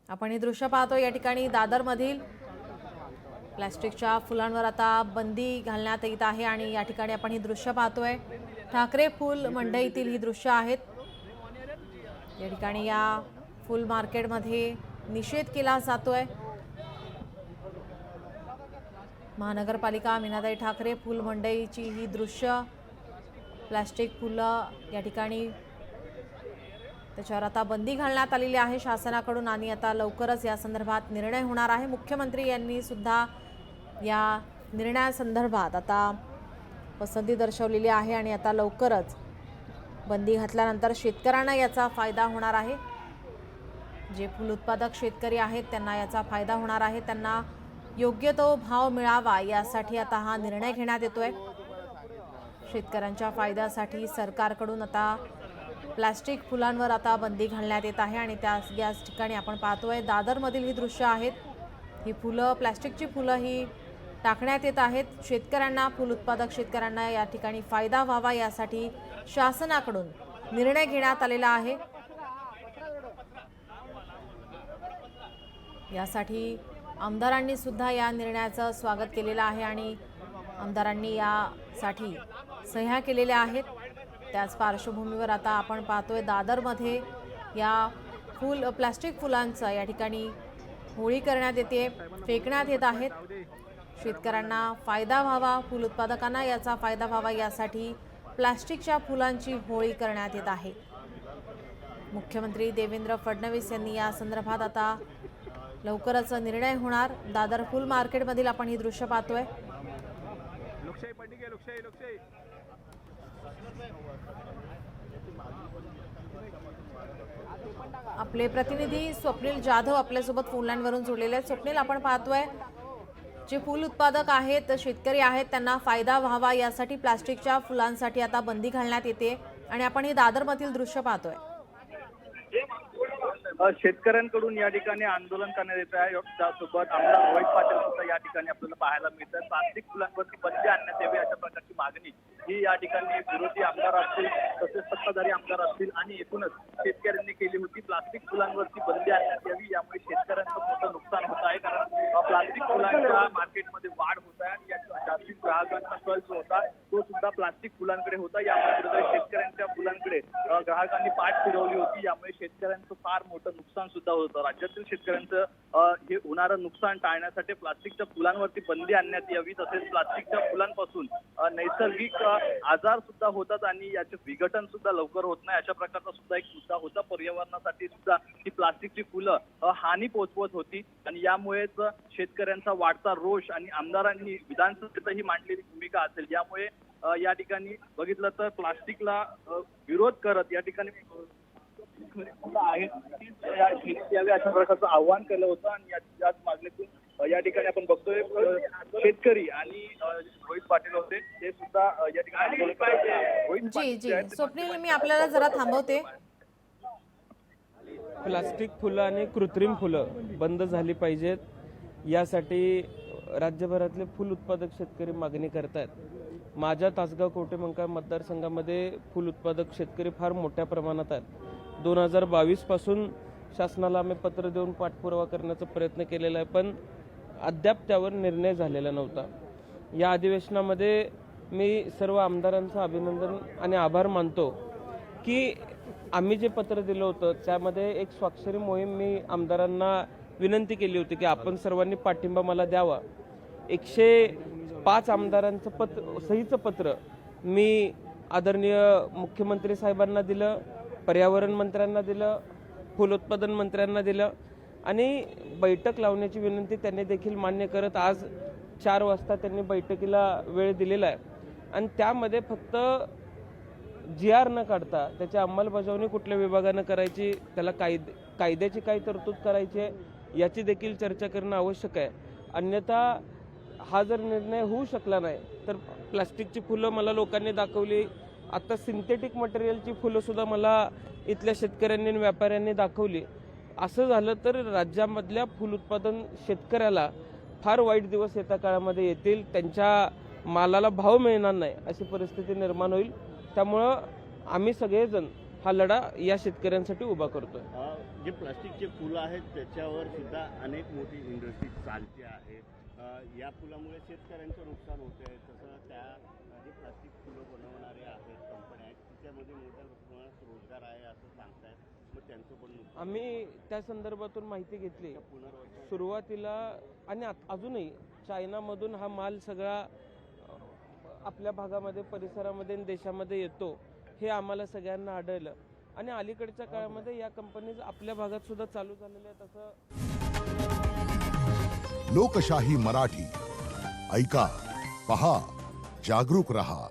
आपण हे दृश्य पाहतो या ठिकाणी दादरमधील प्लास्टिकच्या फुलांवर आता बंदी घालण्यात येत आहे आणि या ठिकाणी आपण ही दृश्य पाहतोय ठाकरे फूल मंडईतील ही दृश्य आहेत। या ठिकाणी या फूल मार्केटमध्ये निषेध केला जातोय। महानगरपालिका मीनाताई ठाकरे फूल मंडईची ही दृश्य प्लास्टिक फुलं या ठिकाणी त्याच्यावर आता बंदी घालण्यात आलेली आहे शासनाकडून आणि आता लवकरच या संदर्भात निर्णय होणार आहे। मुख्यमंत्री यांनी सुद्धा या निर्णयासंदर्भात आता पसंती दर्शवलेली आहे आणि आता लवकरच बंदी घातल्यानंतर शेतकऱ्यांना याचा फायदा होणार आहे। जे फूल उत्पादक शेतकरी आहेत त्यांना याचा फायदा होणार आहे। त्यांना योग्य तो भाव मिळावा यासाठी आता हा निर्णय घेण्यात येतोय। शेतकऱ्यांच्या फायद्यासाठी सरकारकडून आता प्लास्टिक फुलांवर आता बंदी घालण्यात येत आहे आणि याच ठिकाणी आपण पाहतोय दादरमधील ही दृश्य आहेत। ही फुलं प्लास्टिकची फुलं ही टाकण्यात येत आहेत। शेतकऱ्यांना फूल उत्पादक शेतकऱ्यांना या ठिकाणी फायदा व्हावा यासाठी शासनाकडून निर्णय घेण्यात आलेला आहे। यासाठी आमदारांनी सुद्धा या निर्णयाचं स्वागत केलेलं आहे आणि आमदारांनी यासाठी सह्या केलेल्या आहेत। त्याच पार्श्वभूमीवर आता आपण पाहतोय दादरमध्ये या प्लास्टिक फुलांचं या ठिकाणी होळी करण्यात येते, फेकण्यात येत आहेत। शेतकऱ्यांना फायदा व्हावा, फूल उत्पादकांना याचा फायदा व्हावा यासाठी प्लास्टिकच्या फुलांची होळी करण्यात येत आहे। मुख्यमंत्री देवेंद्र फडणवीस यांनी या संदर्भात आता लवकरच निर्णय होणार। दादर फूल मार्केटमधील आपण ही दृश्य पाहतोय। आपले प्रतिनिधी स्वप्नील जाधव आपल्यासोबत फोन लाईनवरून जोडलेले आहेत। स्वप्नील, आपण पाहतोय जे फूल उत्पादक आहेत शेतकरी आहेत त्यांना फायदा व्हावा यासाठी प्लास्टिकच्या फुलांसाठी आता बंदी घालण्यात येते आणि आपण हे दादरमधील दृश्य पाहतोय। शेतकऱ्यांकडून या ठिकाणी आंदोलन करण्यात येत आहे। त्यासोबत आमदार रोहित पाटील सुद्धा या ठिकाणी आपल्याला पाहायला मिळतात। प्लास्टिक फुलांवरती बंदी आणण्यात यावी अशा प्रकारची मागणी ही या ठिकाणी विरोधी आमदार असतील तसेच सत्ताधारी आमदार असतील आणि एकूणच शेतकऱ्यांनी केली होती। प्लास्टिक फुलांवरती बंदी आणण्यात यावी, यामुळे शेतकऱ्यांचं मोठं नुकसान होत आहे। कारण प्लास्टिक फुलांच्या मार्केटमध्ये वाढ होत आहे आणि या जास्तीत ग्राहकांचा कल जो होता तो सुद्धा प्लास्टिक फुलांकडे होता। यामुळे शेतकऱ्यांच्या फुलांकडे ग्राहकांनी पाठ फिरवली होती, यामुळे शेतकऱ्यांचं फार मोठं नुकसान सुद्धा होतं। राज्यातील शेतकऱ्यांचं हे होणारं नुकसान टाळण्यासाठी प्लास्टिकच्या फुलांवरती बंदी आणण्यात यावी, तसेच प्लास्टिकच्या फुलांपासून नैसर्गिक आजार सुद्धा होतात आणि याचे विघटन सुद्धा लवकर होत नाही अशा प्रकारचा सुद्धा एक मुद्दा होता। पर्यावरणासाठी सुद्धा ही प्लास्टिकची फुलं हानी पोहोचवत होती आणि यामुळेच शेतकऱ्यांचा वाढता रोष आणि आमदारांनी विधानसभेतही मांडलेली भूमिका असेल, यामुळे या ठिकाणी बघितलं तर प्लास्टिकला विरोध करत या ठिकाणी अशा प्रकारचं आव्हान केलं होतं आणि याच मागणीतून या ठिकाणी आपण बघतोय शेतकरी आणि रोहित पाटील होते ते सुद्धा या ठिकाणी जी स्वप्नील, मी आपल्याला जरा थांबवते। प्लास्टिक फुलं आणि कृत्रिम फुलं बंद झाली पाहिजेत यासाठी राज्यभरातले फूल उत्पादक शेतकरी मागणी करतात। माझ्या तासगाव कवठेमंकाळ मतदारसंघामध्ये फूल उत्पादक शेतकरी फार मोठ्या प्रमाणात आहेत। 2022 पासून शासनाला आम्ही पत्र देऊन पाठपुरावा करण्याचा प्रयत्न केलेला आहे, पण अद्याप त्यावर निर्णय झालेला नव्हता। या अधिवेशनामध्ये मी सर्व आमदारांचं अभिनंदन आणि आभार मानतो की आम्ही जे पत्र दिलं होतं त्यामध्ये एक स्वाक्षरी मोहीम मी आमदारांना विनंती केली होती की आपण सर्वांनी पाठिंबा मला द्यावा। 105 आमदारांचं सहीचं पत्र मी आदरणीय मुख्यमंत्री साहेबांना दिलं, पर्यावरण मंत्र्यांना दिलं, फूलोत्पादन मंत्र्यांना दिलं आणि बैठक लावण्याची विनंती त्यांनी देखील मान्य करत आज 4 वाजता त्यांनी बैठकीला वेळ दिलेला आहे आणि त्यामध्ये फक्त GR न काढता त्याची अंमलबजावणी कुठल्या विभागानं करायची, त्याला कायद्याची काही तरतूद करायची आहे याची देखील चर्चा करणं आवश्यक आहे। अन्यथा हा जर निर्णय होऊ शकला नाही तर प्लास्टिकची फुलं मला लोकांनी दाखवली, आता सिंथेटिक मटेरियलची फुलं सुद्धा मला इथल्या शेतकऱ्यांनी आणि व्यापाऱ्यांनी दाखवली। असं झालं तर राज्यामधल्या फूल उत्पादन शेतकऱ्याला फार वाईट दिवस येत्या काळामध्ये येतील, त्यांच्या मालाला भाव मिळणार नाही अशी परिस्थिती निर्माण होईल। त्यामुळं आम्ही सगळेजण हा लढा या शेतकऱ्यांसाठी उभा करतोय. जे प्लास्टिकचे फुलं आहेत त्याच्यावर सुद्धा अनेक मोठी इंडस्ट्री चालते आहे. या फुलामुळे शेतकऱ्यांचं नुकसान होते आहे. तसं त्या जे प्लास्टिक फुलं बनवणारे आहेत कंपन्या आहेत त्याच्यामध्ये मोठ्या प्रमाणात रोजगार आहे असं सांगतायत. मग त्यांचं पण नुकसान. आम्ही त्या संदर्भातून माहिती घेतली. पुनर्वसन सुरुवातीला आणि अजूनही चायनामधून हा माल सगळा आपल्या भागामध्ये परिसरामध्ये आणि देशामध्ये येतो हे आम्हाला सगळ्यांना आढळलं. आणि अलीकडच्या काळामध्ये या कंपनीज आपल्या भागात सुद्धा चालू झालेल्या आहेत. असं लोकशाही मराठी ऐका, पहा, जागरूक रहा.